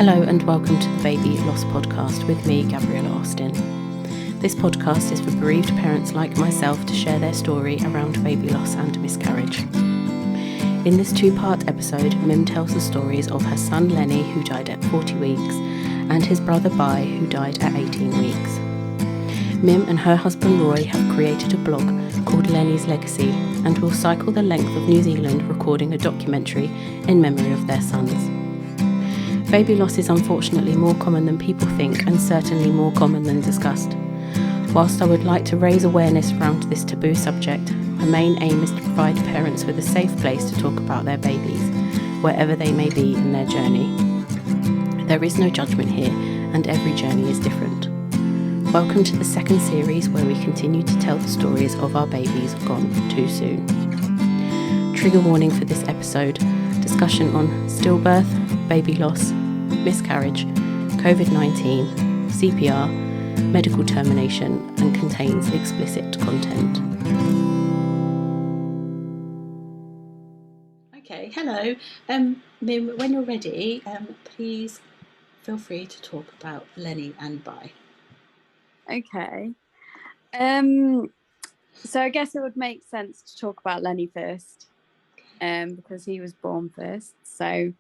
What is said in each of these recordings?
Hello and welcome to the Baby Loss Podcast with me, Gabriella Austin. This podcast is for bereaved parents like myself to share their story around baby loss and miscarriage. In this two-part episode, Mim tells the stories of her son Lenny, who died at 40 weeks, and his brother Bhai, who died at 18 weeks. Mim and her husband Roy have created a blog called Lenny's Legacy and will cycle the length of New Zealand recording a documentary in memory of their sons. Baby loss is unfortunately more common than people think and certainly more common than discussed. Whilst I would like to raise awareness around this taboo subject, my main aim is to provide parents with a safe place to talk about their babies, wherever they may be in their journey. There is no judgment here, and every journey is different. Welcome to the second series where we continue to tell the stories of our babies gone too soon. Trigger warning for this episode: discussion on stillbirth, baby loss, miscarriage, COVID-19, CPR, medical termination, and contains explicit content. Okay, hello. Mim, when you're ready, please feel free to talk about Lenny and Bhai. Okay. So I guess it would make sense to talk about Lenny first, because he was born first. So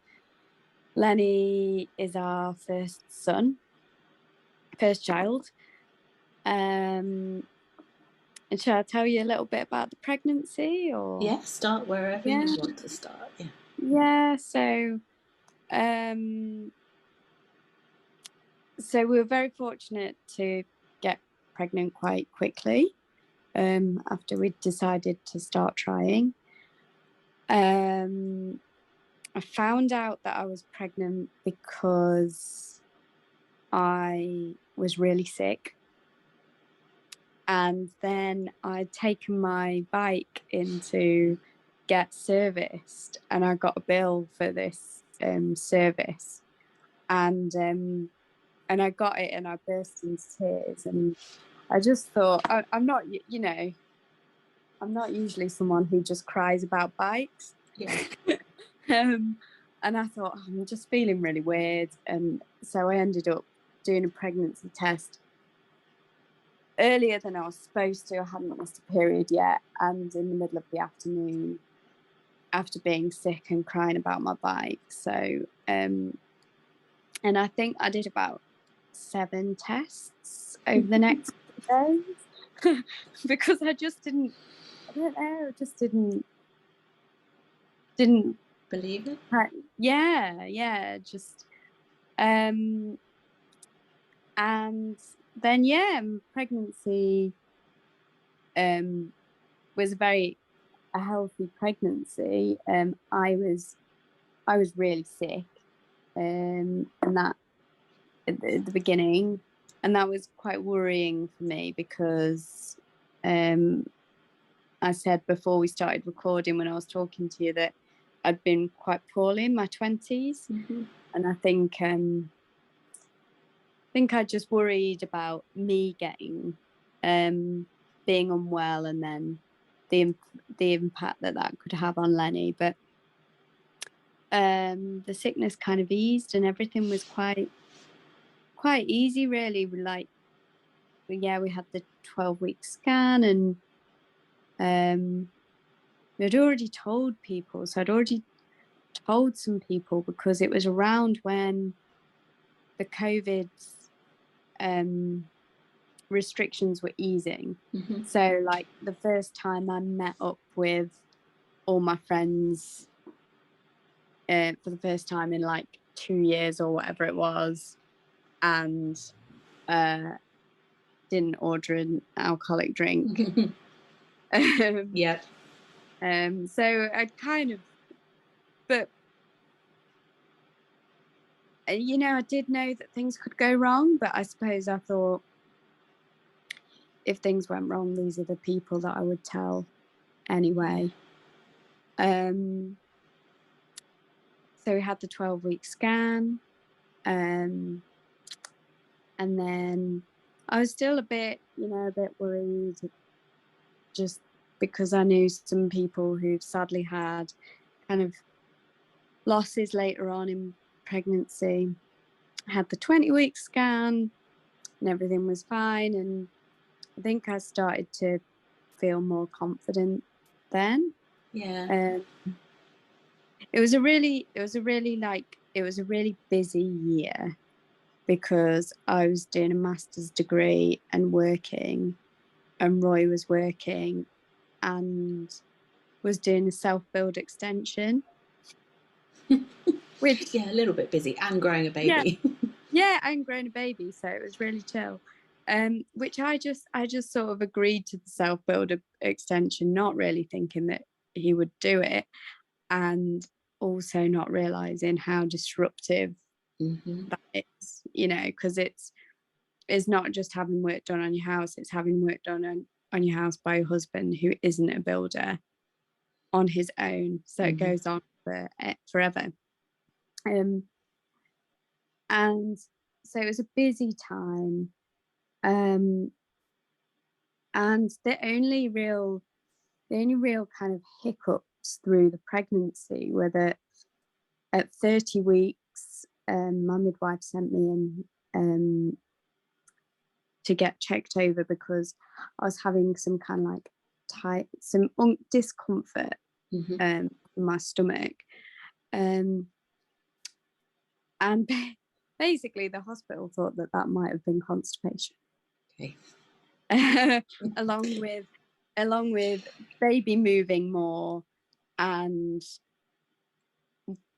Lenny is our first child. And shall I tell you a little bit about the pregnancy, or? Yeah, start wherever you want to start. Yeah. So we were very fortunate to get pregnant quite quickly. After we decided to start trying. I found out that I was pregnant because I was really sick. And then I'd taken my bike in to get serviced, and I got a bill for this service. And I got it and I burst into tears, and I just thought, I'm not usually someone who just cries about bikes. Yeah. And I thought, I'm just feeling really weird. And so I ended up doing a pregnancy test earlier than I was supposed to. I hadn't missed a period yet. And in the middle of the afternoon, after being sick and crying about my bike. So, and I think I did about 7 tests over the next days because I just didn't Believe it? Yeah, just and then pregnancy was a healthy pregnancy. I was really sick, and that at the beginning, and that was quite worrying for me because I said before we started recording, when I was talking to you, that I'd been quite poorly in my 20s. Mm-hmm. And I think I just worried about me getting being unwell, and then the impact that could have on Lenny. But the sickness kind of eased, and everything was quite easy, really. We had the 12-week scan, and we'd already told people. So I'd already told some people because it was around when the COVID restrictions were easing. Mm-hmm. So like the first time I met up with all my friends for the first time in like 2 years or whatever it was, and didn't order an alcoholic drink. Yeah. So I'd kind of, but I did know that things could go wrong, but I suppose I thought if things went wrong, these are the people that I would tell anyway. So we had the 12-week scan, and then I was still a bit worried, just because I knew some people who've sadly had kind of losses later on in pregnancy. I had the 20-week scan and everything was fine. And I think I started to feel more confident then. Yeah. It was a really busy year because I was doing a master's degree and working, and Roy was working and was doing a self-build extension, which Yeah, a little bit busy, and growing a baby. and growing a baby, so it was really chill. Which I just sort of agreed to the self-build extension, not really thinking that he would do it, and also not realizing how disruptive that is, because it's not just having work done on your house, it's having work done on your house by your husband who isn't a builder on his own. So it goes on forever. And so it was a busy time. And the only real kind of hiccups through the pregnancy were that at 30 weeks, my midwife sent me in to get checked over because I was having some kind of like discomfort in my stomach. And basically the hospital thought that might have been constipation. Okay. along with baby moving more and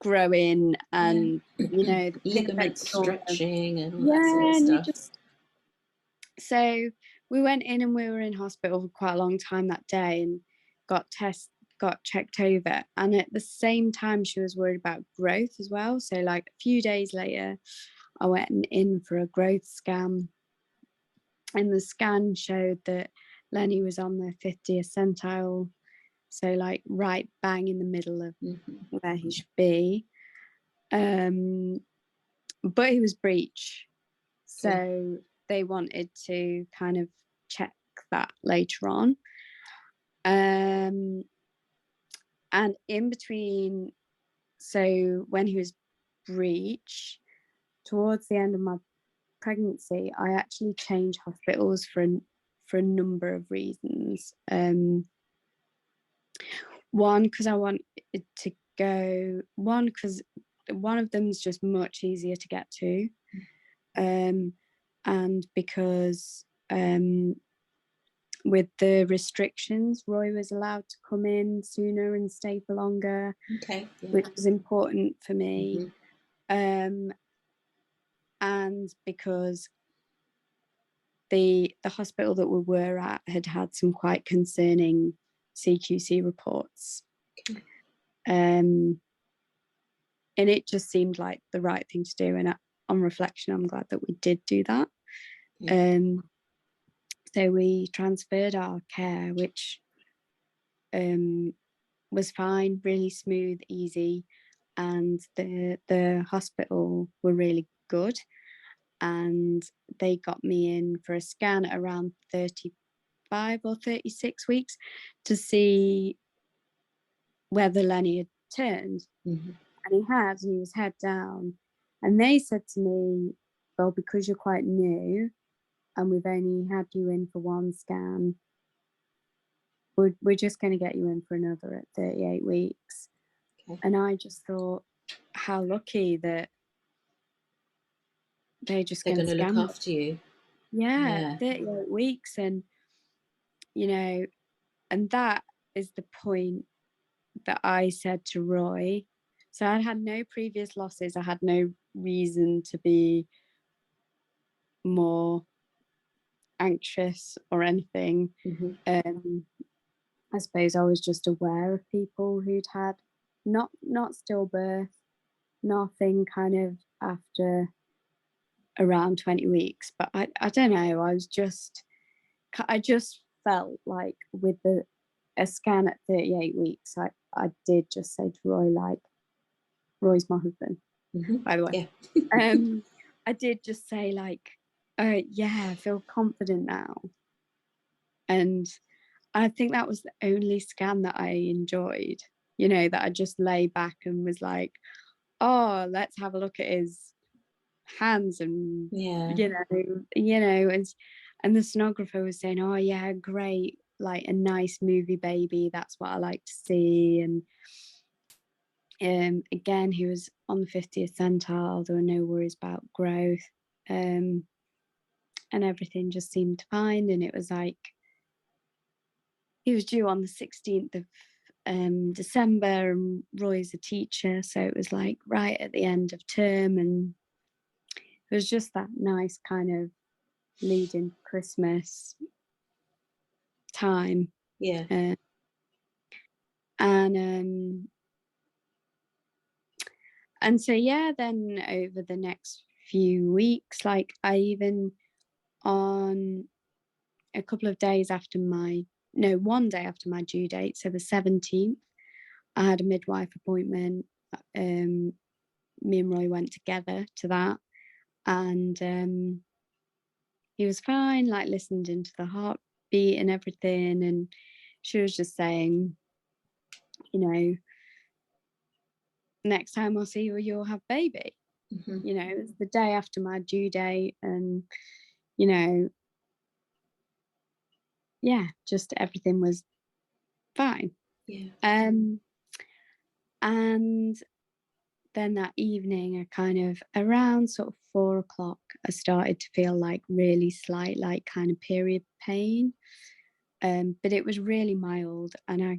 growing and the ligament stretching and all that sort of stuff. So we went in and we were in hospital for quite a long time that day and got checked over, and at the same time she was worried about growth as well. So like a few days later I went in for a growth scan, and the scan showed that Lenny was on the 50th centile, so like right bang in the middle of where he should be. But he was breech, so they wanted to kind of check that later on. And in between, so when he was breech, towards the end of my pregnancy, I actually changed hospitals for a number of reasons. One, because I wanted to go. One, because one of them is just much easier to get to, and because with the restrictions, Roy was allowed to come in sooner and stay for longer, which was important for me. And because the hospital that we were at had some quite concerning CQC reports. And it just seemed like the right thing to do. And on reflection, I'm glad that we did do that. So we transferred our care, which was fine, really smooth, easy. And the hospital were really good. And they got me in for a scan at around 35 or 36 weeks to see whether Lenny had turned. And he had, and he was head down. And they said to me, well, because you're quite new and we've only had you in for one scan, we're just going to get you in for another at 38 weeks. And I just thought, how lucky that they're going to look after you. Yeah, 38 weeks. And, and that is the point that I said to Roy. So I had no previous losses. I had no reason to be more anxious or anything. I suppose I was just aware of people who'd had not stillbirth, nothing kind of after around 20 weeks. But I don't know. I just felt like with a scan at 38 weeks, I did just say to Roy, like, Roy's my husband, by the way. I did just say, like, yeah, I feel confident now. And I think that was the only scan that I enjoyed, that I just lay back and was like, oh, let's have a look at his hands and Yeah. and the sonographer was saying, oh yeah, great, like a nice movie baby, that's what I like to see. And again, he was on the 50th centile, there were no worries about growth, and everything just seemed fine. And it was like he was due on the 16th of December, and Roy's a teacher, so it was like right at the end of term, and it was just that nice kind of leading Christmas time. Yeah. And so yeah, then over the next few weeks, like I even on a couple of days after one day after my due date, so the 17th, I had a midwife appointment. Me and Roy went together to that, and he was fine, like listened into the heartbeat and everything, and she was just saying, next time I'll see you, you'll have baby. Mm-hmm. It was the day after my due date, and just everything was fine. Yeah. And then that evening, I kind of around sort of 4 o'clock, I started to feel like really slight, like kind of period pain. But it was really mild, and I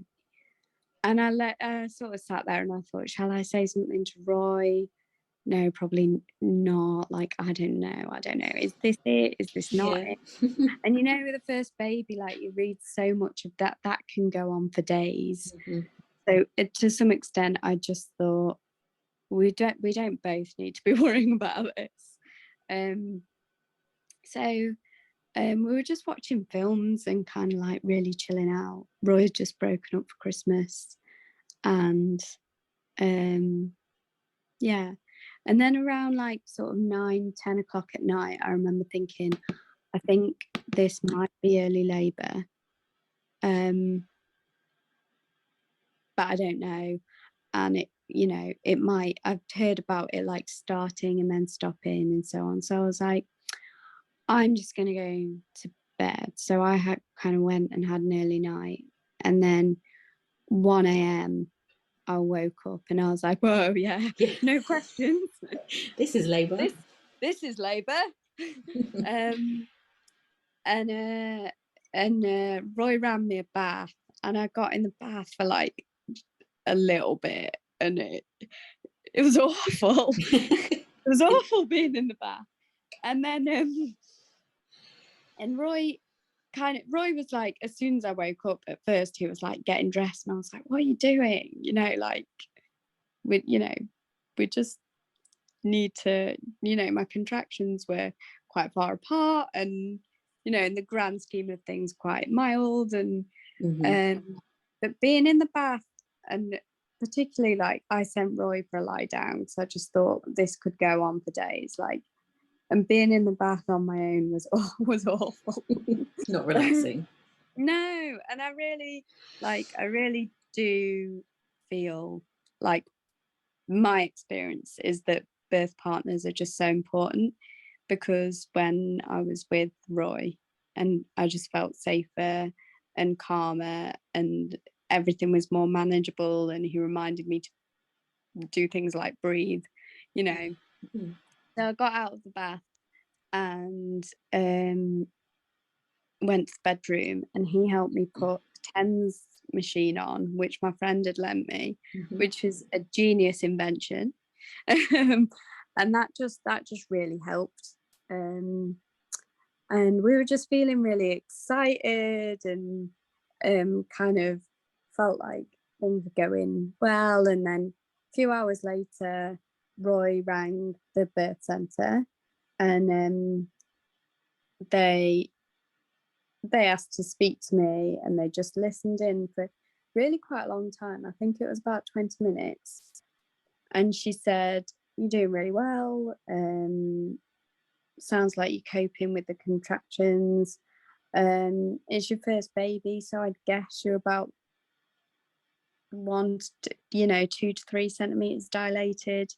sort of sat there and I thought, shall I say something to Roy? No, probably not. Like, I don't know. Is this it? Is this not it? And with the first baby, like you read so much of that can go on for days. Mm-hmm. So to some extent, I just thought we don't both need to be worrying about this. So we were just watching films and kind of like really chilling out. Roy had just broken up for Christmas, and yeah. And then around like sort of 9-10 o'clock at night, I remember thinking, I think this might be early labour, but I don't know. And it might, I've heard about it like starting and then stopping and so on. So I was like, I'm just going to go to bed. So I kind of went and had an early night, and then 1 a.m. I woke up and I was like, whoa, yeah. No questions. This is labour. This is labour. And Roy ran me a bath, and I got in the bath for like a little bit, and it was awful. It was awful being in the bath. And then and Roy was like, as soon as I woke up, at first he was like getting dressed, and I was like, what are you doing? Like we just need to, my contractions were quite far apart, and in the grand scheme of things quite mild, and but being in the bath, and particularly like I sent Roy for a lie down, so I just thought this could go on for days, like, and being in the bath on my own was awful. Not relaxing. No, and I really do feel like my experience is that birth partners are just so important, because when I was with Roy, and I just felt safer and calmer, and everything was more manageable, and he reminded me to do things like breathe, So I got out of the bath and went to the bedroom, and he helped me put TENS machine on, which my friend had lent me, which was a genius invention. And that just really helped. And we were just feeling really excited, and kind of felt like things were going well. And then a few hours later, Roy rang the birth centre, and they asked to speak to me, and they just listened in for really quite a long time. I think it was about 20 minutes. And she said, you're doing really well. Sounds like you're coping with the contractions. It's your first baby, so I'd guess you're about 2 to 3 centimeters dilated.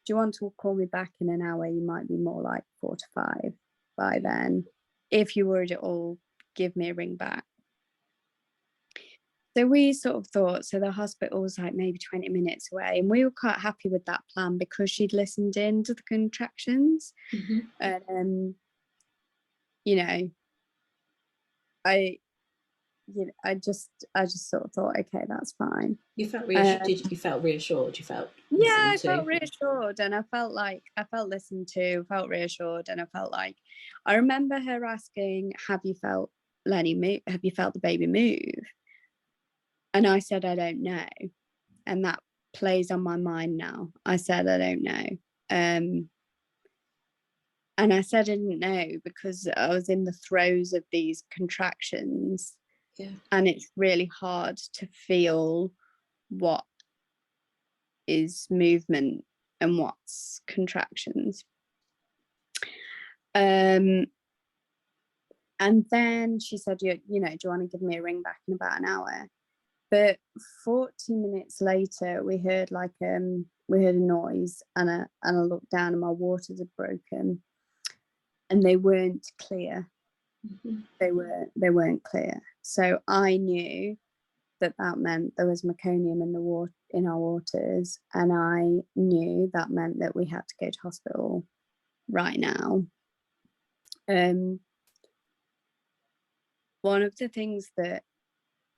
you want to call me back in an hour? You might be more like 4 to 5 by then. If you're worried at all, give me a ring back. So we sort of thought, so the hospital was like maybe 20 minutes away, and we were quite happy with that plan because she'd listened in to the contractions. Mm-hmm. You know, I just sort of thought, okay, that's fine. You felt reassured. You felt reassured. You felt I felt reassured, and I felt listened to, felt reassured, and I felt like, I remember her asking, "Have you felt Lenny move? Have you felt the baby move?" And I said, "I don't know," and that plays on my mind now. I said, "I don't know," and I said I didn't know because I was in the throes of these contractions. Yeah. And it's really hard to feel what is movement and what's contractions. And then she said, do you want to give me a ring back in about an hour? But 40 minutes later, we heard a noise, and I looked down and my waters had broken, and they weren't clear. Mm-hmm. They weren't clear. So I knew that meant there was meconium in our waters, and I knew that meant that we had to go to hospital right now. One of the things that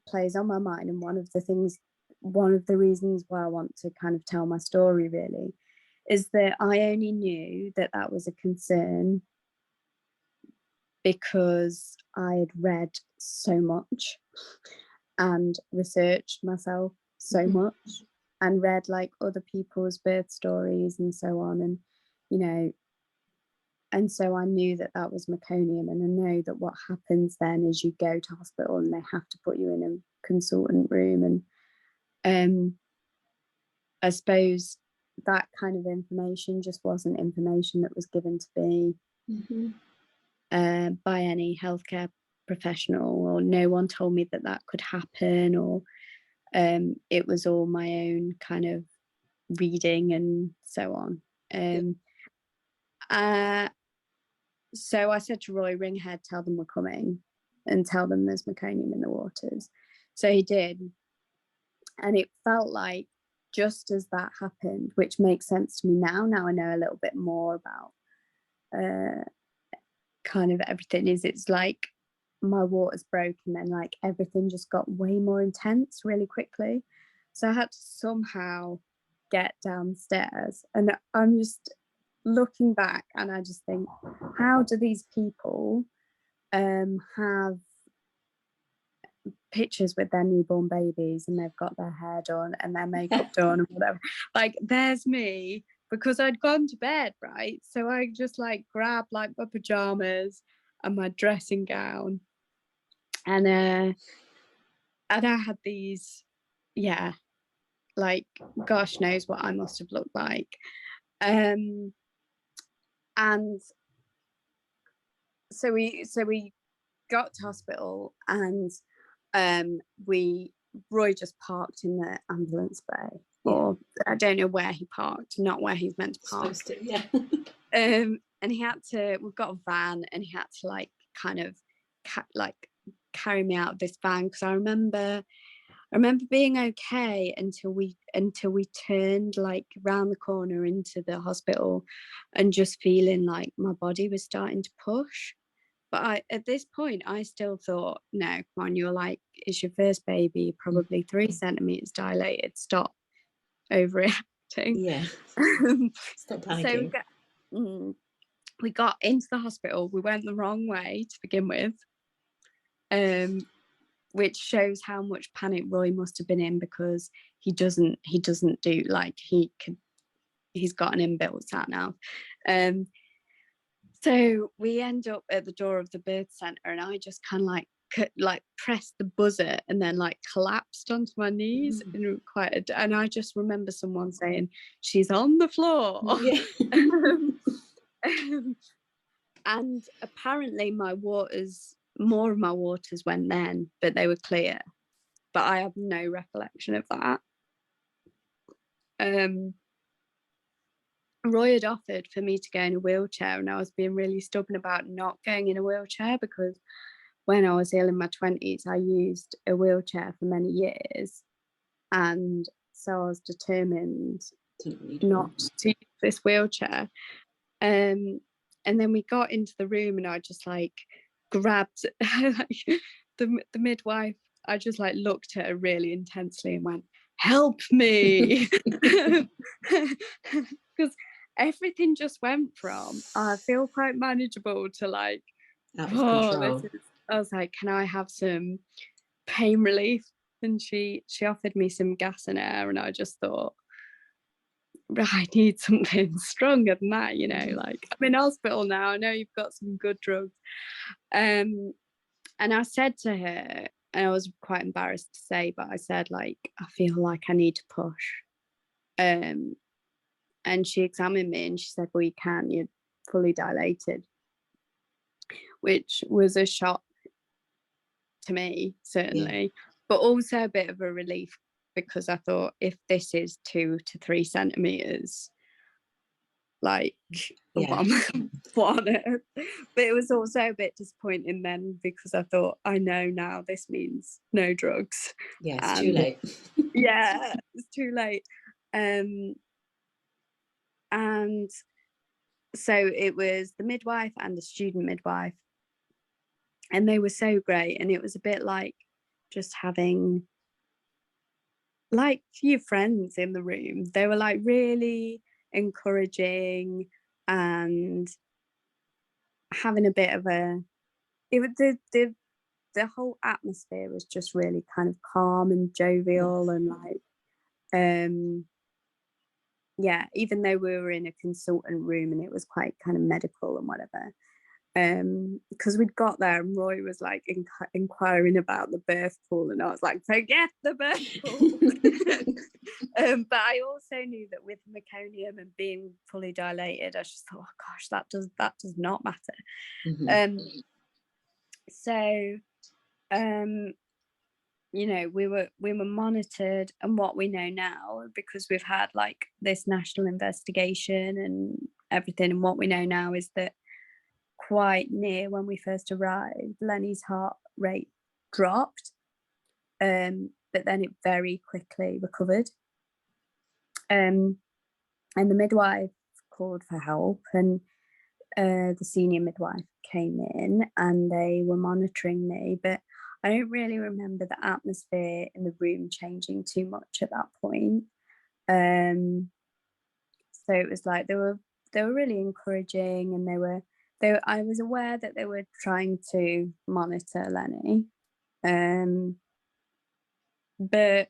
plays on my mind, and one of the reasons why I want to kind of tell my story really, is that I only knew that was a concern because I had read so much and researched myself so much, and read like other people's birth stories and so on, and and so I knew that was meconium, and I know that what happens then is you go to hospital and they have to put you in a consultant room, and I suppose that kind of information just wasn't information that was given to me by any healthcare professional, or no one told me that could happen, or it was all my own kind of reading and so on. So I said to Roy, ring ahead, tell them we're coming, and tell them there's meconium in the waters. So he did, and it felt like just as that happened, which makes sense to me now I know a little bit more about kind of everything, is it's like my waters broke, and then like everything just got way more intense really quickly. So I had to somehow get downstairs, and I'm just looking back and I just think, how do these people have pictures with their newborn babies, and they've got their hair done and their makeup done and whatever? Like, there's me, because I'd gone to bed, right? So I just like grabbed like my pajamas and my dressing gown, and I had these, like gosh knows what I must have looked like. And so we got to hospital, and Roy just parked in the ambulance bay, or I don't know where he parked, not where he's meant to park. And he had to, we've got a van, and he had to like kind of carry me out of this van, because I remember being okay until we turned like round the corner into the hospital, and just feeling like my body was starting to push. But at this point, I still thought, no, come on, you're like, it's your first baby, probably 3 centimeters dilated. Stop overreacting. Yeah. Stop panicking. So we got into the hospital. We went the wrong way to begin with, which shows how much panic Roy must have been in, because he doesn't do, like, he's got an inbuilt sat nav. So we end up at the door of the birth center, and I just kind of like pressed the buzzer and then like collapsed onto my knees and I just remember someone saying, "She's on the floor." And apparently more of my waters went then, but they were clear. But I have no recollection of that. Roy had offered for me to go in a wheelchair, and I was being really stubborn about not going in a wheelchair, because when I was ill in my 20s, I used a wheelchair for many years. And so I was determined not to use this wheelchair. And then we got into the room, and I just like grabbed the midwife. I just like looked at her really intensely and went, "Help me." Because everything just went from I feel quite manageable to like, Out of control. I was like, "Can I have some pain relief?" And she offered me some gas and air, and I just thought, I need something stronger than that, you know, like I'm in hospital now, I know you've got some good drugs. And I said to her, and I was quite embarrassed to say, but I said, like, I feel like I need to push. And she examined me and she said, well, you can, you're fully dilated, which was a shock to me, certainly, but also a bit of a relief, because I thought, if this is 2 to 3 centimeters, like, what on earth? But it was also a bit disappointing then, because I thought, I know now this means no drugs. Yeah, it's too late. Yeah, it's too late. And so it was the midwife and the student midwife, and they were so great. And it was a bit like just having like few friends in the room. They were like really encouraging and having a bit of the whole atmosphere was just really kind of calm and jovial, and like yeah, even though we were in a consultant room and it was quite kind of medical and whatever, because we'd got there and Roy was like inquiring about the birth pool, and I was like, forget the birth pool. But I also knew that with meconium and being fully dilated, I just thought, oh gosh, that does not matter. So you know, we were monitored, and what we know now, because we've had like this national investigation and everything, and what we know now is that quite near when we first arrived, Lenny's heart rate dropped, but then it very quickly recovered. And the midwife called for help, and the senior midwife came in and they were monitoring me, but I don't really remember the atmosphere in the room changing too much at that point. So it was like they were really encouraging, and I was aware that they were trying to monitor Lenny, but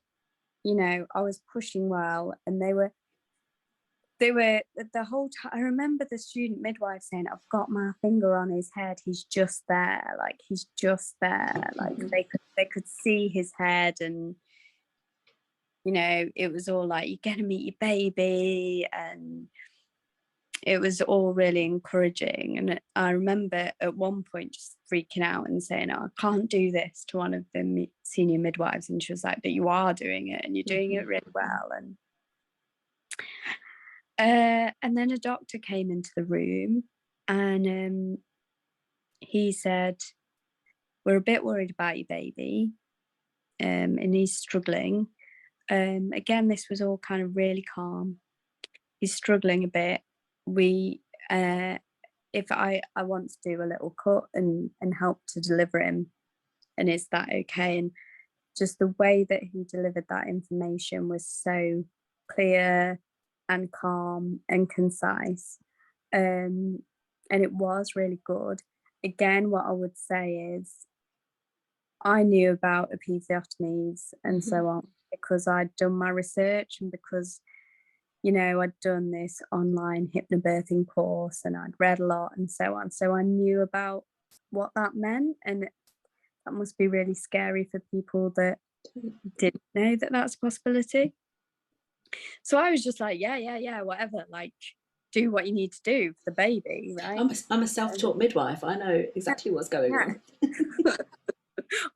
you know, I was pushing well, and they were the whole time. I remember the student midwife saying, I've got my finger on his head, he's just there, like he's just there. Like they could see his head, and you know, it was all like, you're gonna meet your baby, and it was all really encouraging. And I remember at one point just freaking out and saying, oh, I can't do this, to one of the senior midwives, and she was like, but you are doing it, and you're doing it really well. And then a doctor came into the room, and he said, we're a bit worried about your baby, and he's struggling. Again, this was all kind of really calm. He's struggling a bit. If I want to do a little cut and help to deliver him, and is that okay? And just the way that he delivered that information was so clear and calm and concise, and it was really good. Again, what I would say is, I knew about episiotomies and so on because I'd done my research, and because, you know, I'd done this online hypnobirthing course and I'd read a lot and so on. So I knew about what that meant, and that must be really scary for people that didn't know that that's a possibility. So I was just like, yeah, whatever, like, do what you need to do for the baby, right? I'm a self-taught midwife. I know exactly what's going on.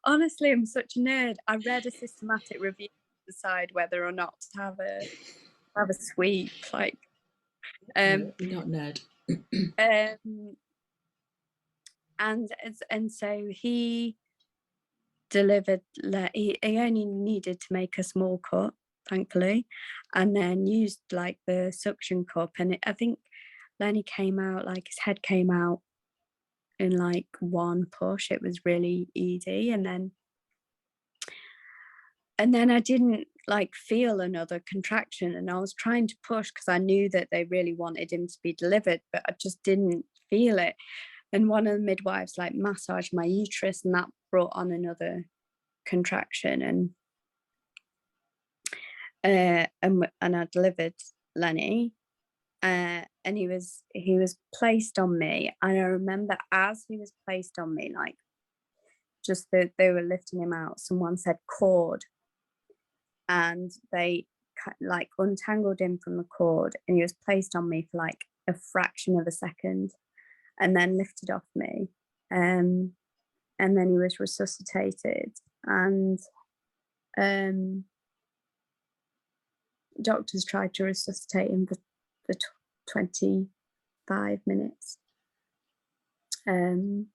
Honestly, I'm such a nerd. I read a systematic review to decide whether or not to have a sweep. Like, Um, no, not nerd. And so he delivered. He only needed to make a small cut, thankfully, and then used like the suction cup. And I think Lenny came out, like his head came out in like one push. It was really easy, and then I didn't like feel another contraction, and I was trying to push because I knew that they really wanted him to be delivered, but I just didn't feel it. And one of the midwives like massaged my uterus, and that brought on another contraction, and I delivered Lenny, and he was placed on me, and I remember as he was placed on me, like just that they were lifting him out, someone said cord, and they like untangled him from the cord, and he was placed on me for like a fraction of a second, and then lifted off me, and then he was resuscitated, and doctors tried to resuscitate him for 25 minutes, and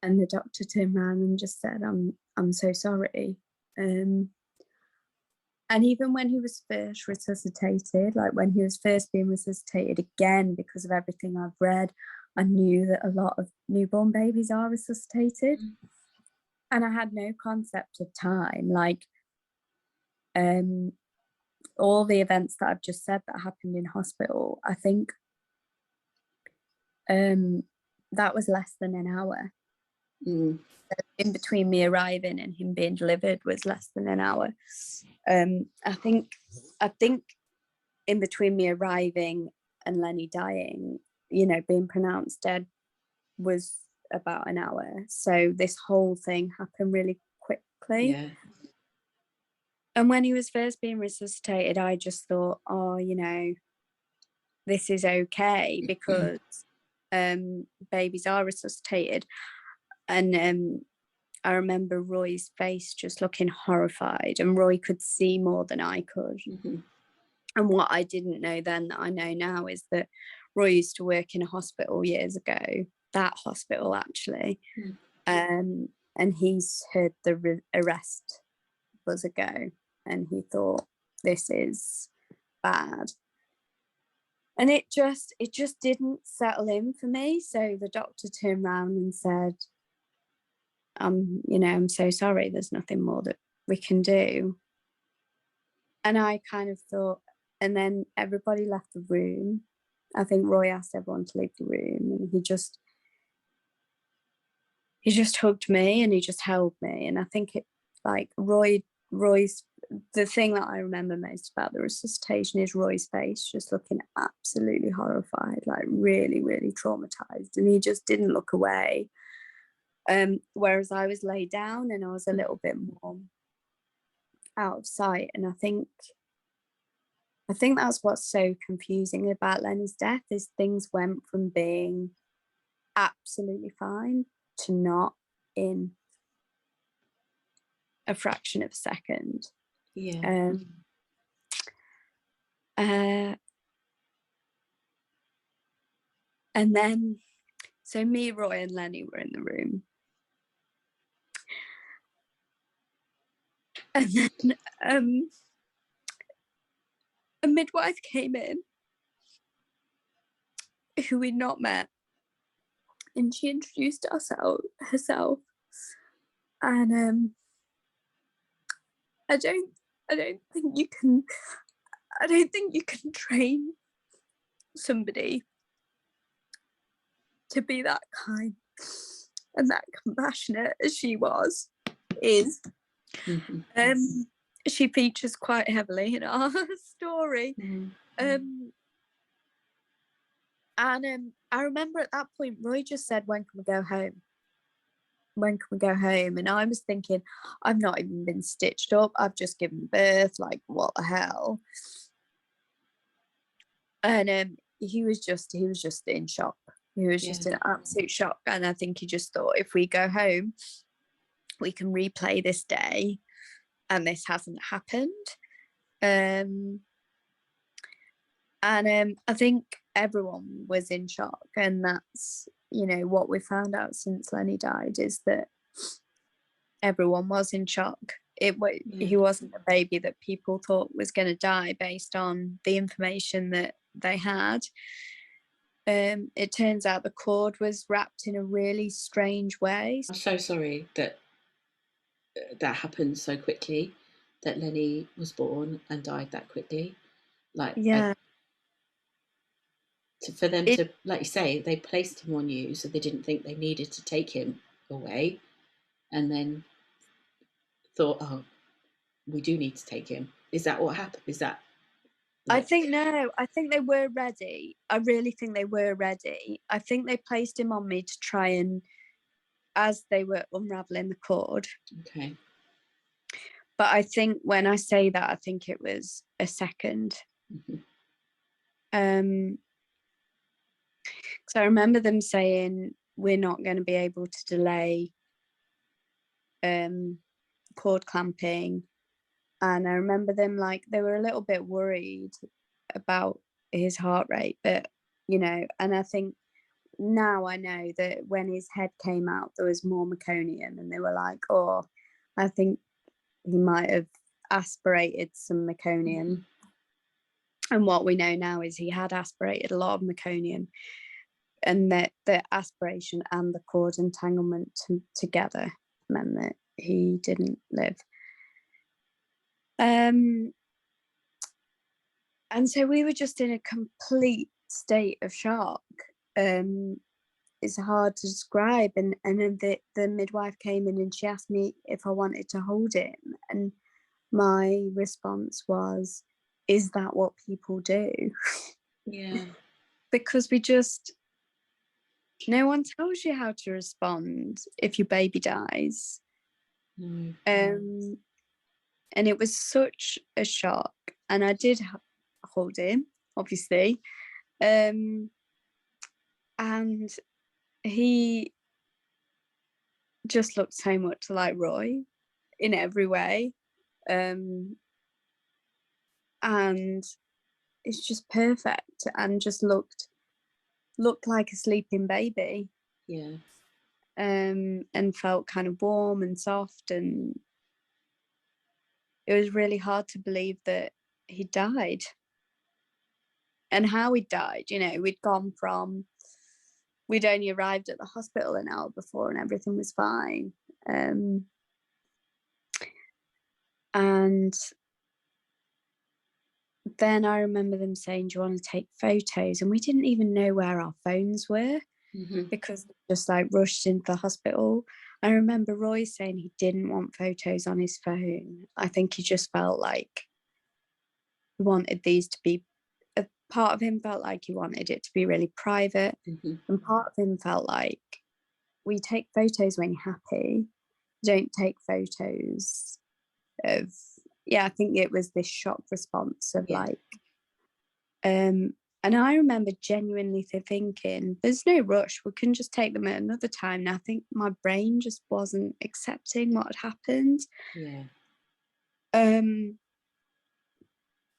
the doctor turned around and just said, I'm so sorry. And even when he was first resuscitated, like when he was first being resuscitated, again, because of everything I've read, I knew that a lot of newborn babies are resuscitated. And I had no concept of time. Like all the events that I've just said that happened in hospital, I think that was less than an hour. In between me arriving and him being delivered was less than an hour. I think in between me arriving and Lenny dying, being pronounced dead was about an hour. So this whole thing happened really quickly. Yeah. And when he was first being resuscitated, I just thought, this is okay, because babies are resuscitated. And I remember Roy's face just looking horrified, and Roy could see more than I could. And what I didn't know then that I know now is that Roy used to work in a hospital years ago, that hospital actually. And he's heard the arrest buzzer go, and he thought, this is bad. And it just didn't settle in for me. So the doctor turned around and said, I'm so sorry, there's nothing more that we can do. And I kind of thought, and then everybody left the room. I think Roy asked everyone to leave the room, and he just hugged me, and he just held me. And I think it, like Roy's, the thing that I remember most about the resuscitation is Roy's face just looking absolutely horrified, like really, really traumatized. And he just didn't look away. Whereas I was laid down and I was a little bit more out of sight. And I think that's what's so confusing about Lenny's death, is things went from being absolutely fine to not in a fraction of a second. Yeah. And then, so me, Roy, and Lenny were in the room. And then a midwife came in who we'd not met, and she introduced herself. And I don't think you can train somebody to be that kind and that compassionate as she is. She features quite heavily in our story. And I remember at that point Roy just said, when can we go home? When can we go home? And I was thinking, I've not even been stitched up, I've just given birth, like what the hell? And he was just in shock. He was just in absolute shock. And I think he just thought, if we go home, we can replay this day, and this hasn't happened. And I think everyone was in shock, and that's, you know, what we found out since Lenny died, is that everyone was in shock. He wasn't a baby that people thought was going to die based on the information that they had. It turns out the cord was wrapped in a really strange way. I'm so sorry that that happened so quickly, that Lenny was born and died that quickly. Like, Yeah. for them to, like you say, they placed him on you, so they didn't think they needed to take him away, and then thought, oh, we do need to take him. Is that what happened? Is that I think they were ready. I really think they were ready. I think they placed him on me to try and, as they were unraveling the cord. Okay. But I think when I say that, I think it was a second. Mm-hmm. So I remember them saying, we're not going to be able to delay cord clamping. And I remember them, like, they were a little bit worried about his heart rate, but, you know, and I think now I know that when his head came out, there was more meconium, and they were like, oh, I think he might have aspirated some meconium. Mm-hmm. And what we know now is he had aspirated a lot of meconium, and that the aspiration and the cord entanglement together meant that he didn't live. And so we were just in a complete state of shock. It's hard to describe. And then the midwife came in and she asked me if I wanted to hold him. And my response was, is that what people do? Yeah. Because no one tells you how to respond if your baby dies. No. And it was such a shock. And I did hold him, obviously. And he just looked so much like Roy in every way. And it's just perfect, and just looked like a sleeping baby. Yeah. And felt kind of warm and soft, and it was really hard to believe that he died and how he died. You know, we'd only arrived at the hospital an hour before and everything was fine. And then I remember them saying, do you want to take photos? And we didn't even know where our phones were. Mm-hmm. Because they just like rushed into the hospital. I remember Roy saying he didn't want photos on his phone. I think he just felt like he wanted these to be, a part of him felt like he wanted it to be really private. Mm-hmm. And part of him felt like, we take photos when you're happy. Don't take photos of, I think it was this shock response of like, and I remember genuinely thinking, there's no rush. We can just take them at another time. And I think my brain just wasn't accepting what had happened. Yeah.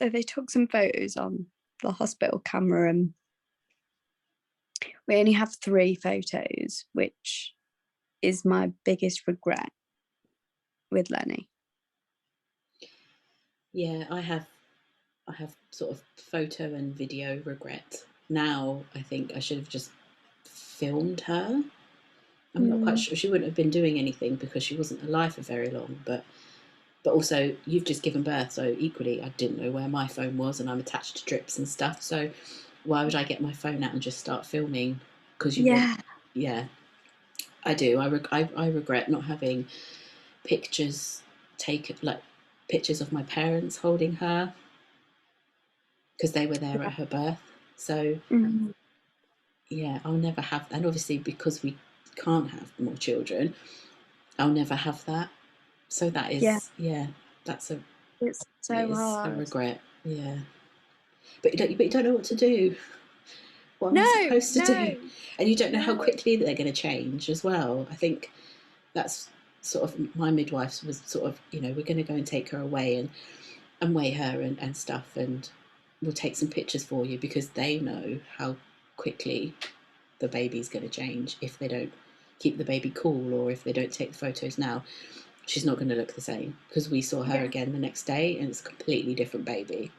So they took some photos on the hospital camera, and we only have 3 photos, which is my biggest regret with Lenny. Yeah, I have sort of photo and video regret. Now I think I should have just filmed her. I'm not quite sure. She wouldn't have been doing anything because she wasn't alive for very long, but also you've just given birth, so equally I didn't know where my phone was, and I'm attached to drips and stuff, so why would I get my phone out and just start filming? Because I do. I regret not having pictures taken, like pictures of my parents holding her, because they were there at her birth. So I'll never have, and obviously because we can't have more children, I'll never have that. So that is that's a, it's so hard. a regret. Yeah, but you don't know what to do. What am I supposed to do? And you don't know how quickly they're going to change as well. I think that's sort of, my midwife was sort of, we're going to go and take her away and weigh her and stuff, and will take some pictures for you, because they know how quickly the baby's going to change if they don't keep the baby cool, or if they don't take the photos now. She's not going to look the same, because we saw her again the next day and it's a completely different baby.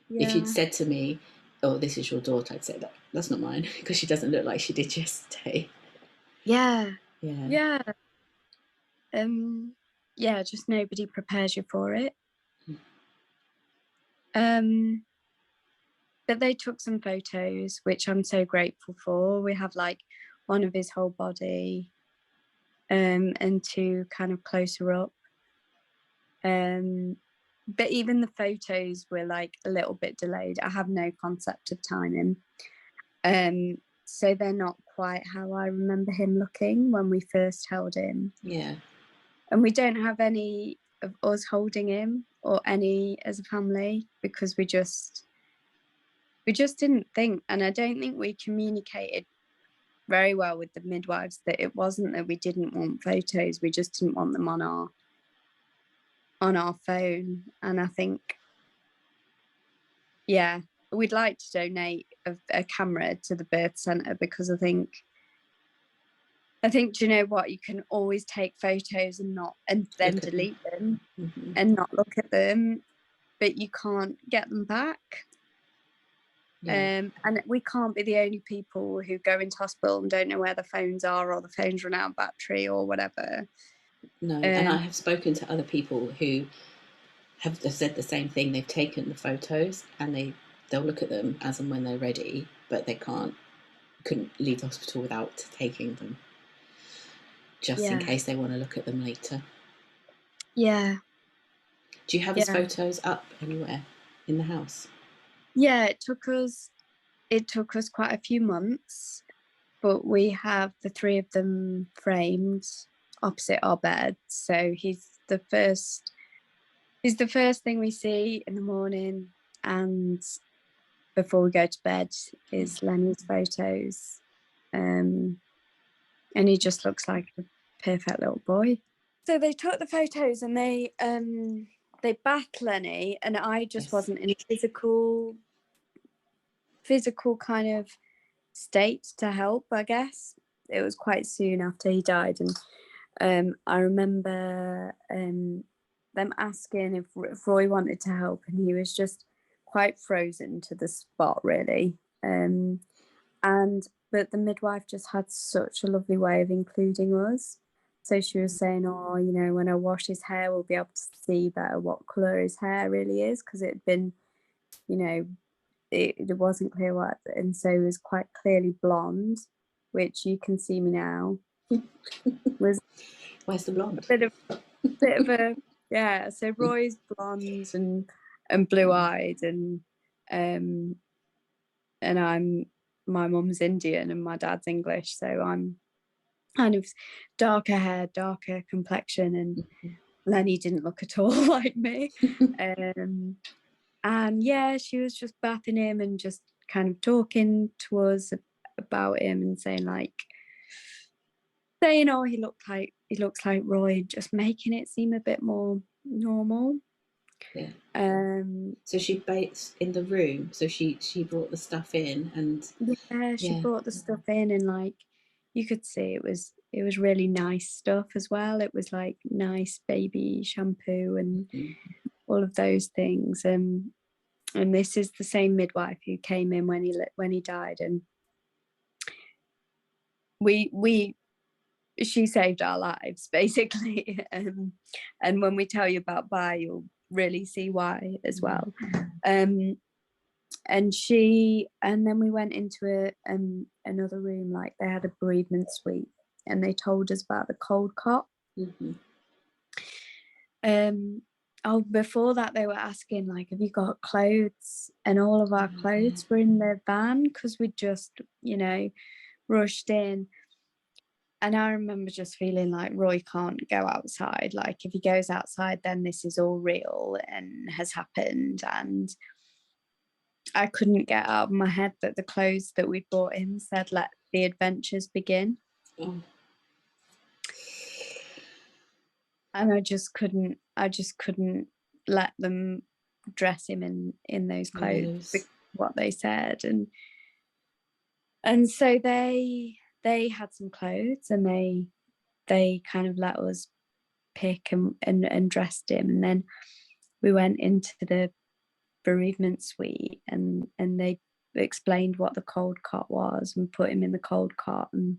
If you'd said to me, oh, this is your daughter, I'd say that's not mine, because she doesn't look like she did yesterday. Yeah. Just nobody prepares you for it. But they took some photos, which I'm so grateful for. We have like one of his whole body, and two kind of closer up. But even the photos were like a little bit delayed. I have no concept of timing. So they're not quite how I remember him looking when we first held him. Yeah. And we don't have any of us holding him, or any as a family, because we just didn't think, and I don't think we communicated very well with the midwives, that it wasn't that we didn't want photos, we just didn't want them on our phone. And I think, we'd like to donate a camera to the birth centre, because I think, do you know what, you can always take photos and then delete them and not look at them, but you can't get them back. And we can't be the only people who go into hospital and don't know where the phones are, or the phones run out of battery or whatever. No, and I have spoken to other people who have said the same thing. They've taken the photos and they'll look at them as and when they're ready, but they couldn't leave the hospital without taking them, just in case they want to look at them later. Yeah. Do you have his photos up anywhere in the house? Yeah, it took us quite a few months, but we have the three of them framed opposite our bed. So he's the first thing we see in the morning, and before we go to bed is Lenny's photos. And he just looks like a perfect little boy. So they took the photos and they bathed Lenny, and I just wasn't in a physical kind of state to help, I guess. It was quite soon after he died, and I remember them asking if Roy wanted to help, and he was just quite frozen to the spot, really. But the midwife just had such a lovely way of including us. So she was saying, oh, you know, when I wash his hair, we'll be able to see better what colour his hair really is, because it had been, you know, it wasn't clear what, and so it was quite clearly blonde, which you can see me now. Where's the blonde? Bit of a yeah. So Roy's blonde and blue-eyed, and my mum's Indian and my dad's English, so I'm kind of darker hair, darker complexion, and Lenny didn't look at all like me. And yeah, she was just bathing him and just kind of talking to us about him and saying, oh, he looks like Roy, just making it seem a bit more normal. Yeah. So she baked in the room. So she brought the stuff in, and she brought the stuff in, and like you could see it was really nice stuff as well. It was like nice baby shampoo and all of those things. And this is the same midwife who came in when he died, and she saved our lives basically. And when we tell you about Bhai, you'll really see why as well. And then we went into another room, like they had a bereavement suite, and they told us about the cold cot. Before that they were asking, like, have you got clothes? And all of our clothes were in the van, because we just, you know, rushed in. And I remember just feeling like Roy can't go outside. Like, if he goes outside, then this is all real and has happened. And I couldn't get out of my head that the clothes that we'd bought him said, let the adventures begin. And I just couldn't let them dress him in those clothes, what they said. And so they had some clothes, and they kind of let us pick and dressed him. And then we went into the bereavement suite, and they explained what the cold cot was and put him in the cold cot, and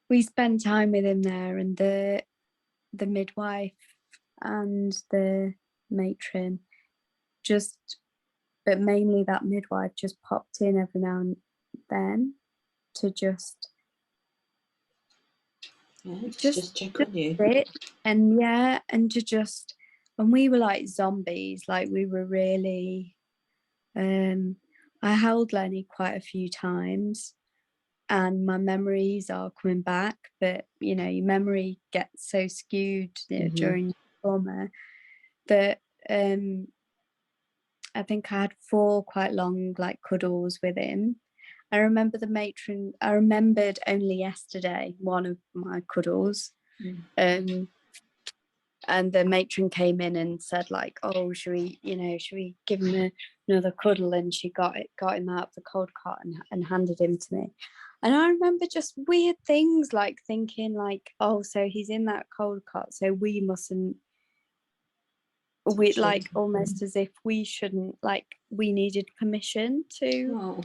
we spent time with him there. And the midwife and the matron but mainly that midwife, just popped in every now and then to just check on you. And we were like zombies. Like, we were really I held Lenny quite a few times, and my memories are coming back, but your memory gets so skewed during trauma that I think I had 4 quite long like cuddles with him. I remember the matron. I remembered only yesterday one of my cuddles, and the matron came in and said, like, "Oh, should we give him another cuddle?" And she got him out of the cold cot and handed him to me. And I remember just weird things, like thinking, like, "Oh, so he's in that cold cot, so we mustn't." We like almost as if we shouldn't, like, we needed permission to. Oh.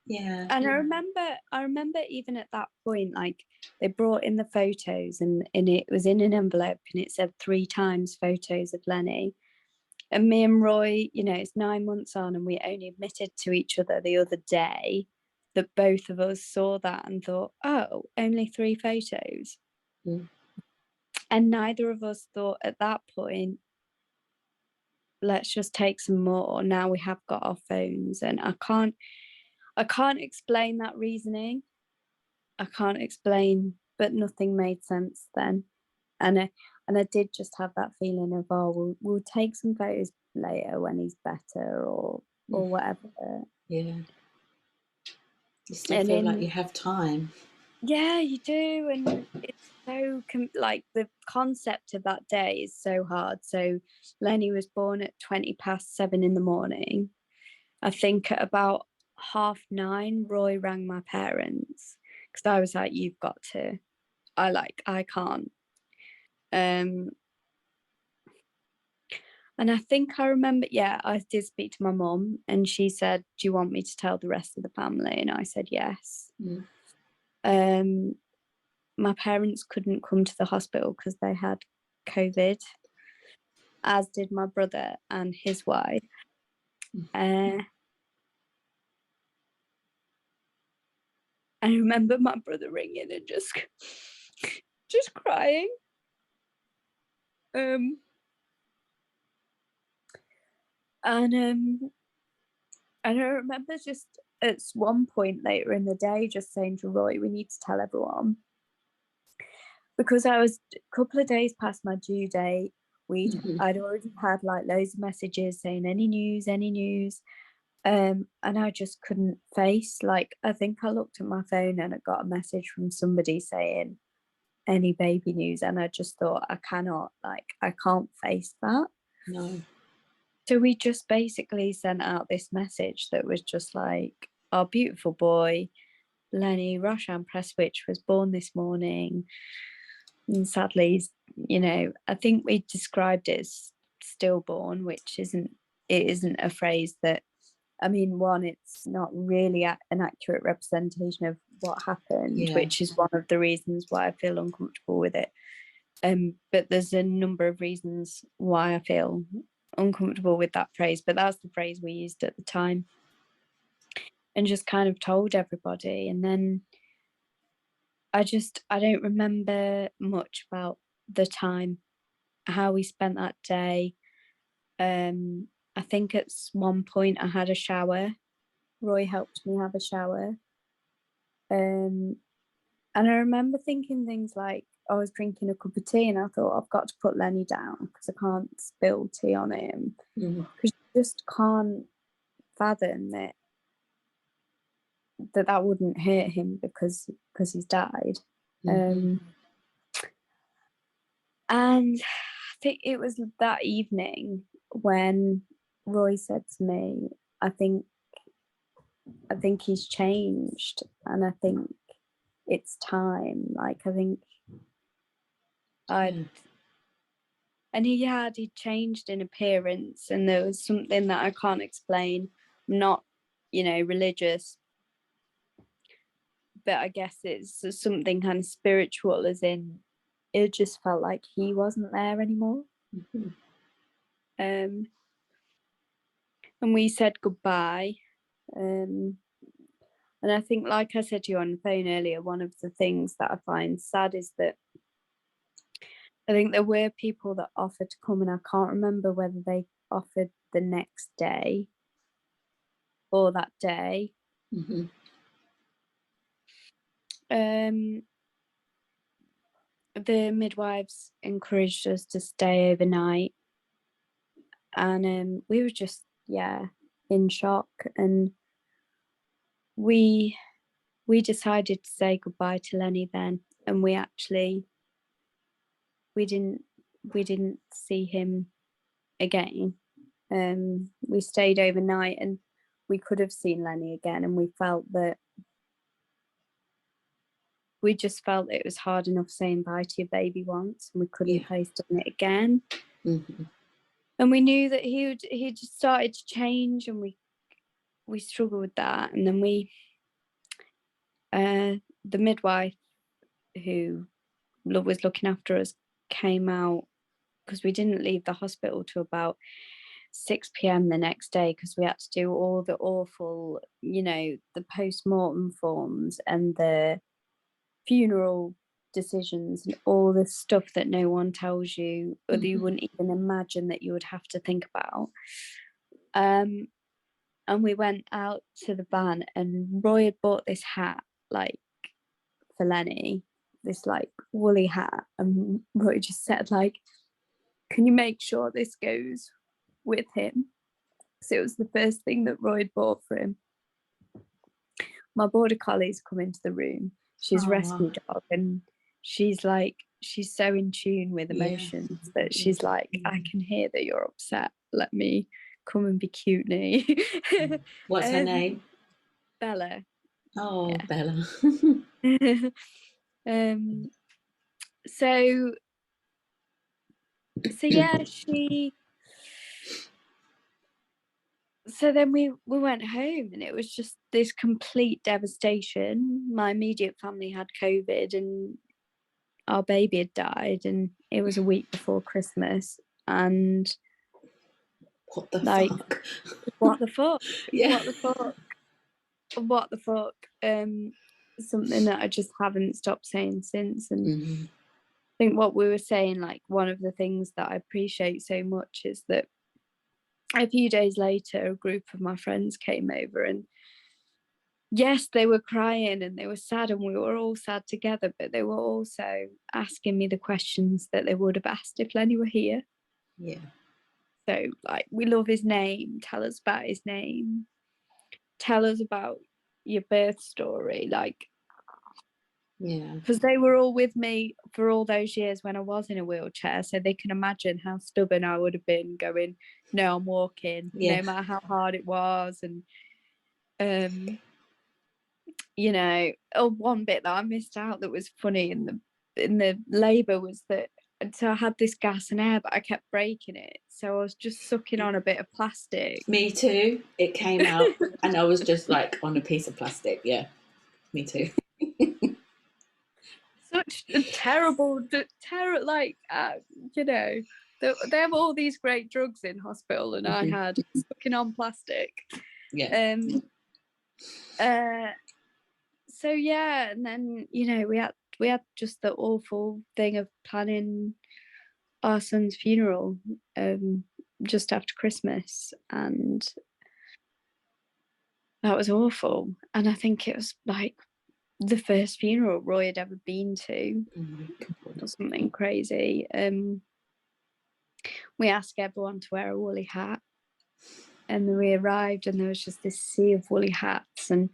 Yeah. And I remember even at that point, like, they brought in the photos, and it was in an envelope, and it said 3 times photos of Lenny. And me and Roy, it's 9 months on, and we only admitted to each other the other day that both of us saw that and thought, oh, only 3 photos. And neither of us thought at that point, let's just take some more. Now we have got our phones. And I can't explain that reasoning. I can't explain, but nothing made sense then. And I did just have that feeling of, oh, we'll take some photos later when he's better or whatever. Yeah. You still feel like you have time. Yeah, you do. And it's so like, the concept of that day is so hard. So Lenny was born at 7:20 in the morning. I think at about 9:30, Roy rang my parents, because I was like, you've got to. I can't. And I think I remember, I did speak to my mum, and she said, do you want me to tell the rest of the family? And I said yes. My parents couldn't come to the hospital because they had COVID, as did my brother and his wife. I remember my brother ringing and just crying. And I remember just at one point later in the day just saying to Roy, we need to tell everyone. Because I was a couple of days past my due date. I'd already had like loads of messages saying, any news. And I just couldn't face, like, I think I looked at my phone and I got a message from somebody saying, any baby news. And I just thought, I can't face that. No. So we just basically sent out this message that was just like, our beautiful boy, Lenny Roshan Prestwich, was born this morning. And sadly, I think we described it as stillborn, which isn't a phrase that, I mean, one, it's not really an accurate representation of what happened, which is one of the reasons why I feel uncomfortable with it. But there's a number of reasons why I feel uncomfortable with that phrase, but that's the phrase we used at the time, and just kind of told everybody. And then I don't remember much about the time, how we spent that day. I think at one point I had a shower. Roy helped me have a shower. And I remember thinking things like, I was drinking a cup of tea and I thought, I've got to put Lenny down because I can't spill tea on him. Because you just can't fathom that wouldn't hurt him because he's died. And I think it was that evening when Roy said to me, I think he's changed, and I think it's time. Like, I think he'd changed in appearance, and there was something that I can't explain. I'm not, religious, but I guess it's something kind of spiritual, as in it just felt like he wasn't there anymore. Mm-hmm. And we said goodbye. And I think, like I said to you on the phone earlier, one of the things that I find sad is that I think there were people that offered to come, and I can't remember whether they offered the next day or that day. Mm-hmm. The midwives encouraged us to stay overnight, and we were just in shock, and we decided to say goodbye to Lenny then, and we didn't see him again. We stayed overnight, and we could have seen Lenny again, and we just felt it was hard enough saying bye to your baby once, and we couldn't face doing it again. Mm-hmm. And we knew that he just started to change, and we struggled with that. And then the midwife who was looking after us came out, because we didn't leave the hospital till about 6 p.m. the next day, because we had to do all the awful, the post-mortem forms and the funeral decisions and all the stuff that no one tells you, or that you wouldn't even imagine that you would have to think about. And we went out to the van, and Roy had bought this hat, like, for Lenny, this like woolly hat, and Roy just said, like, can you make sure this goes with him? So it was the first thing that Roy had bought for him. My border collie's come into the room. She's a rescue dog, and she's so in tune with emotions that she's like, I can hear that you're upset. Let me come and be cute-ny. What's her name? Bella. Oh, yeah. Bella. So yeah, so then we went home, and it was just this complete devastation. My immediate family had COVID, and our baby had died, and it was a week before Christmas. And what the fuck? What the fuck? Yeah. What the fuck? What the fuck? Something that I just haven't stopped saying since. And I think what we were saying, like, one of the things that I appreciate so much is that a few days later, a group of my friends came over, and yes, they were crying and they were sad, and we were all sad together, but they were also asking me the questions that they would have asked if Lenny were here. Yeah. So, like, we love his name. Tell us about his name. Tell us about your birth story. Like, yeah, because they were all with me for all those years when I was in a wheelchair, so they can imagine how stubborn I would have been going, no, I'm walking, no matter how hard it was. And one bit that I missed out that was funny in the labour was that, so I had this gas and air, but I kept breaking it, so I was just sucking on a bit of plastic. Me too. It came out and I was just like on a piece of plastic. Yeah, me too. Such a terrible, like, they have all these great drugs in hospital, and I had sucking on plastic. Yeah. So yeah, and then we had just the awful thing of planning our son's funeral just after Christmas, and that was awful. And I think it was like the first funeral Roy had ever been to, or something crazy. We asked everyone to wear a woolly hat, and then we arrived, and there was just this sea of woolly hats, and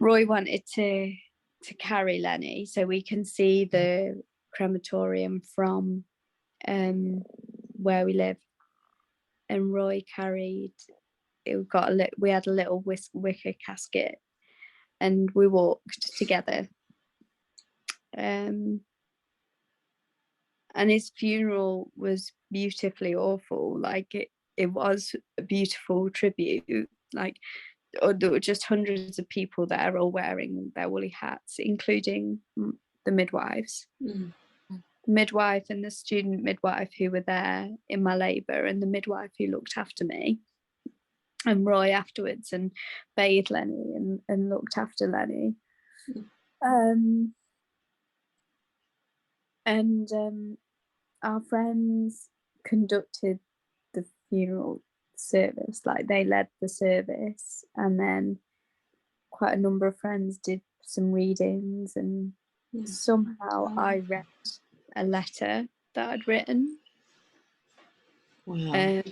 Roy wanted to carry Lenny so we can see the crematorium from where we live, and Roy carried. We had a little wicker casket, and we walked together. And his funeral was beautifully awful. Like it was a beautiful tribute. Like there were just hundreds of people there, all wearing their woolly hats, including the midwives. The midwife and the student midwife who were there in my labour, and the midwife who looked after me, and Roy afterwards, and bathed Lenny and looked after Lenny. And our friends conducted the funeral service. Like, they led the service, and then quite a number of friends did some readings, and somehow I read a letter that I'd written. Wow.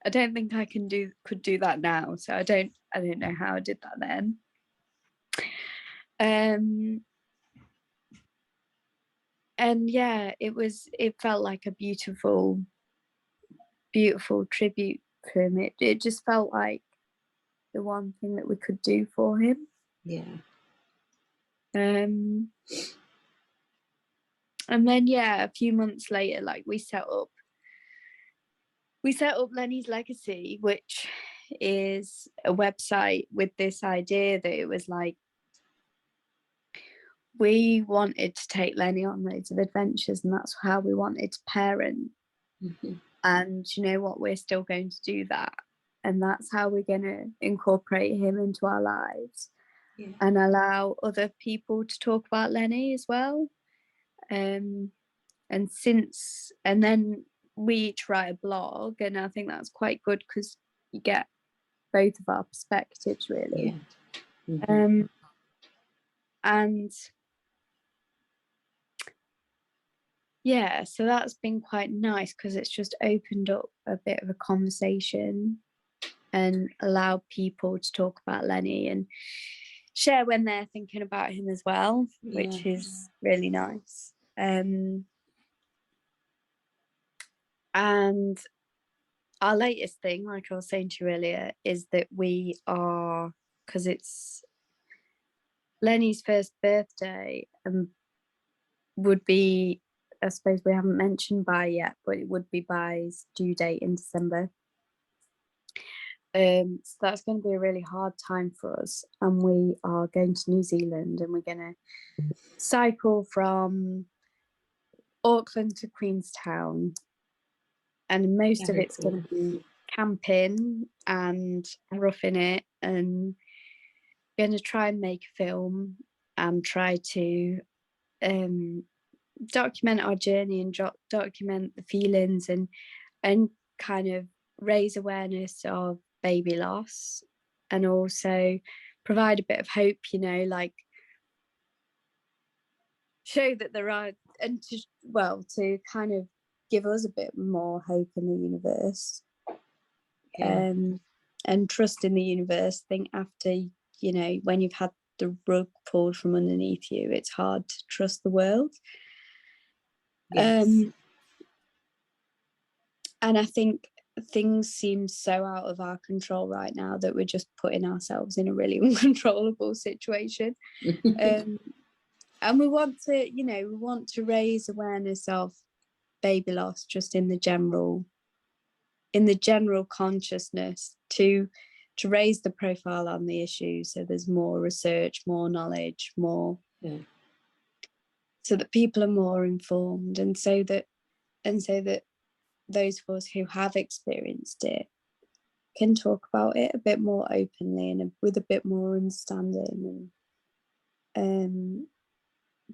I don't think I could do that now, so I don't know how I did that then. And yeah, it felt like a beautiful tribute to him. It just felt like the one thing that we could do for him. Yeah. And then a few months later, like, we set up Lenny's Legacy, which is a website with this idea that it was like, we wanted to take Lenny on loads of adventures, and that's how we wanted to parent. And you know what, we're still going to do that, and that's how we're going to incorporate him into our lives, and allow other people to talk about Lenny as well. And then we each write a blog, and I think that's quite good because you get both of our perspectives, really. And so that's been quite nice, because it's just opened up a bit of a conversation and allowed people to talk about Lenny and share when they're thinking about him as well, which is really nice. And our latest thing, like I was saying to you earlier, is that we are, because it's Lenny's first birthday, would be, I suppose we haven't mentioned Bhai yet, but it would be Bhai's due date in December. So that's going to be a really hard time for us, and we are going to New Zealand, and we're going to cycle from Auckland to Queenstown, and most of it's going to be camping and roughing it, and going to try and make a film and try to document our journey and document the feelings, and kind of raise awareness of baby loss, and also provide a bit of hope, like show that there are, and to kind of give us a bit more hope in the universe. And trust in the universe. Think after, when you've had the rug pulled from underneath you, it's hard to trust the world. And I think things seem so out of our control right now that we're just putting ourselves in a really uncontrollable situation. And we want to raise awareness of baby loss just in the general consciousness, to raise the profile on the issue, so there's more research, more knowledge, more, so that people are more informed, and so that those of us who have experienced it can talk about it a bit more openly and with a bit more understanding. And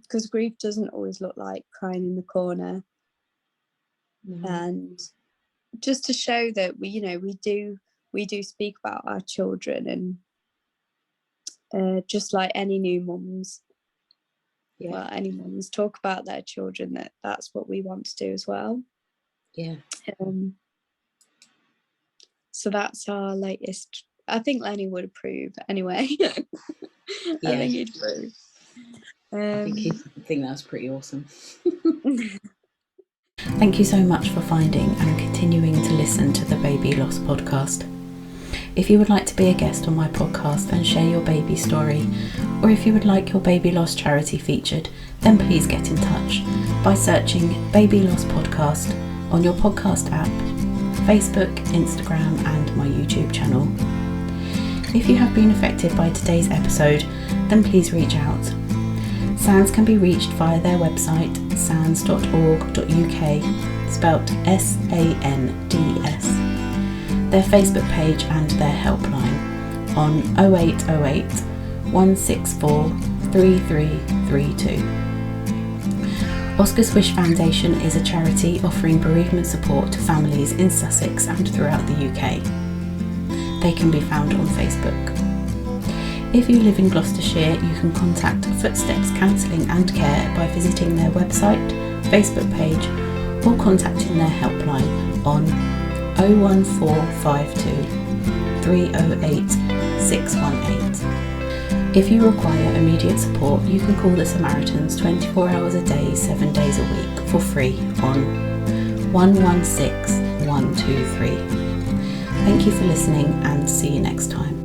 because grief doesn't always look like crying in the corner. And just to show that we do speak about our children, and just like any new mums, any mums talk about their children, that's what we want to do as well. So that's our latest. I think Lenny would approve anyway. I think he'd approve. I think that's pretty awesome. Thank you so much for finding and continuing to listen to the Baby Loss podcast. If you would like to be a guest on my podcast and share your baby story, or if you would like your Baby Loss charity featured, then please get in touch by searching Baby Loss Podcast on your podcast app, Facebook, Instagram and my YouTube channel. If you have been affected by today's episode, then please reach out. SANDS can be reached via their website sands.org.uk, spelt SANDS, their Facebook page and their helpline on 0808 164 3332. Oscar's Wish Foundation is a charity offering bereavement support to families in Sussex and throughout the UK. They can be found on Facebook. If you live in Gloucestershire, you can contact Footsteps Counselling and Care by visiting their website, Facebook page, or contacting their helpline on 01452 308 618. If you require immediate support, you can call the Samaritans 24 hours a day, 7 days a week for free on 116 123. Thank you for listening and see you next time.